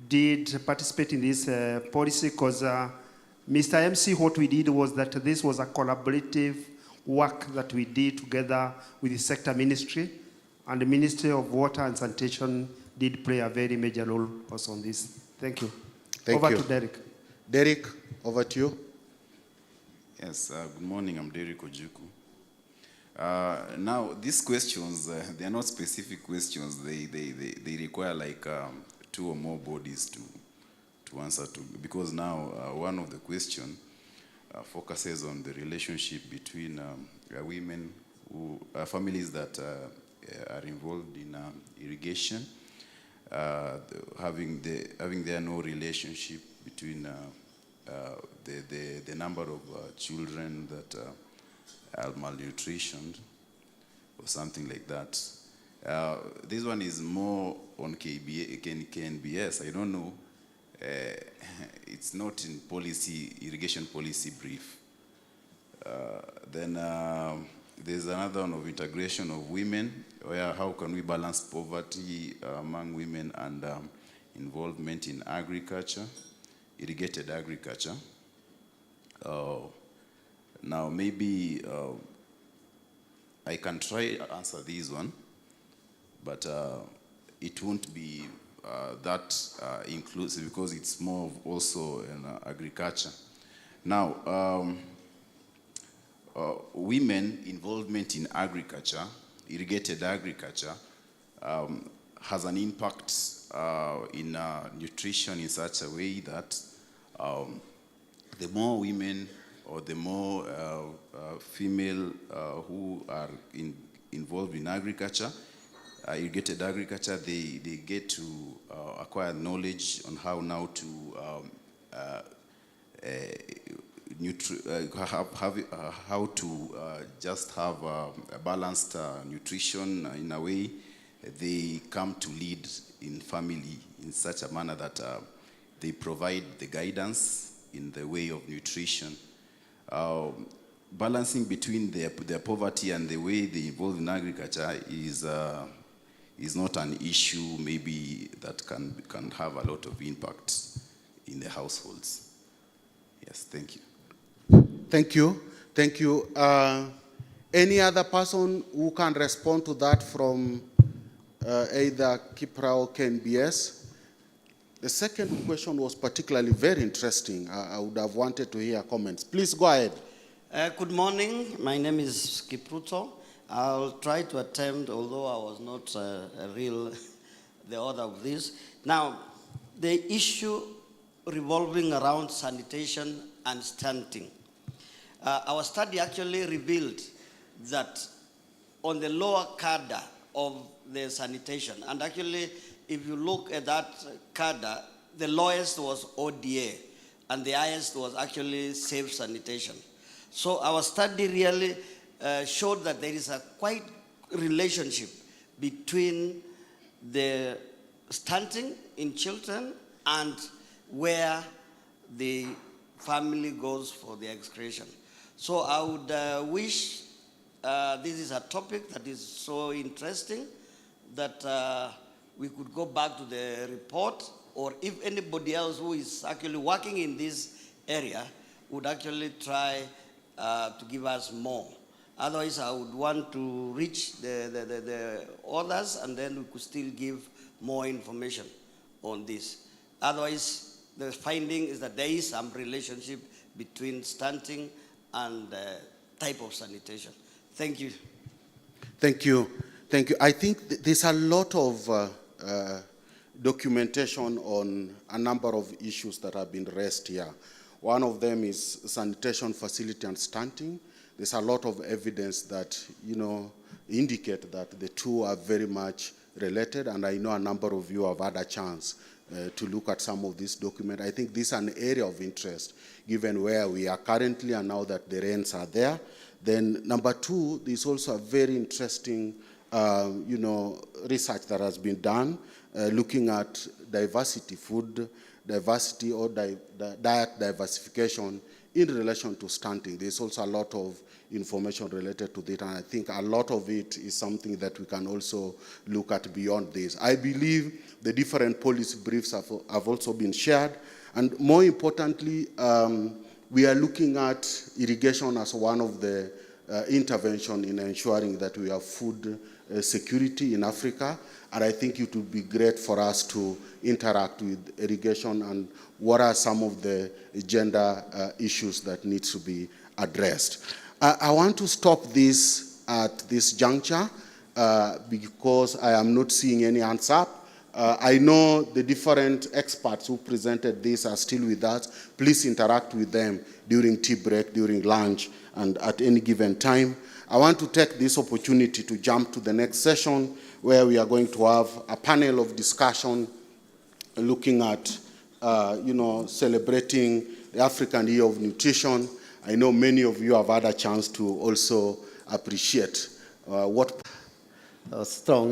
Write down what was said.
did participate in this policy because Mr. MC, what we did was that this was a collaborative work that we did together with the sector ministry, and the Ministry of Water and Sanitation did play a very major role also on this. Thank you. Over to Derek. Derek, over to you. Yes, good morning, I'm Derek Ojuku. Now, these questions, they are not specific questions. They require like 2 or more bodies to answer to, because now one of the questions focuses on the relationship between women who families that are involved in irrigation, having there no relationship between the number of children that are malnutritioned or something like that. This one is more on KNBS. I don't know. It's not in policy, irrigation policy brief. Then there's another one of integration of women, where how can we balance poverty among women and involvement in agriculture, irrigated agriculture. Now maybe I can try to answer this one, but it won't be that inclusive because it's more of also in agriculture. Now, women involvement in agriculture, irrigated agriculture, has an impact in nutrition in such a way that the more women or the more female who are involved in agriculture, irrigated agriculture, they get to acquire knowledge on how now to how to just have a balanced nutrition in a way. They come to lead in family in such a manner that they provide the guidance in the way of nutrition. Balancing between their poverty and the way they involve in agriculture is not an issue maybe that can have a lot of impact in the households. Yes, thank you. Thank you. Thank you. Any other person who can respond to that from either KIPRA or KNBS? The second question was particularly very interesting. I would have wanted to hear comments. Please go ahead. Good morning. My name is Kipruto. I'll try to attempt, although I was not the author of this. Now, the issue revolving around sanitation and stunting. Our study actually revealed that on the lower cadre of the sanitation, and actually if you look at that cadre, the lowest was ODA, and the highest was actually safe sanitation. So our study really showed that there is a quite relationship between the stunting in children and where the family goes for the excretion. So I would wish this is a topic that is so interesting that we could go back to the report, or if anybody else who is actually working in this area would actually try to give us more. Otherwise, I would want to reach the others, and then we could still give more information on this. Otherwise, the finding is that there is some relationship between stunting and type of sanitation. Thank you. Thank you. Thank you. I think there's a lot of documentation on a number of issues that have been raised here. One of them is sanitation facility and stunting. There's a lot of evidence that, indicate that the two are very much related, and I know a number of you have had a chance to look at some of this document. I think this is an area of interest, given where we are currently and now that the rains are there. Then number two, there's also a very interesting, research that has been done looking at diversity, food diversity or diet diversification in relation to stunting, there's also a lot of information related to it, and I think a lot of it is something that we can also look at beyond this. I believe the different policy briefs have also been shared, and more importantly, we are looking at irrigation as one of the intervention in ensuring that we have food security in Africa, and I think it would be great for us to interact with irrigation and what are some of the gender issues that need to be addressed. I want to stop this at this juncture because I am not seeing any hands up. I know the different experts who presented this are still with us. Please interact with them during tea break, during lunch, and at any given time. I want to take this opportunity to jump to the next session where we are going to have a panel of discussion looking at, celebrating the African Year of Nutrition. I know many of you have had a chance to also appreciate what strong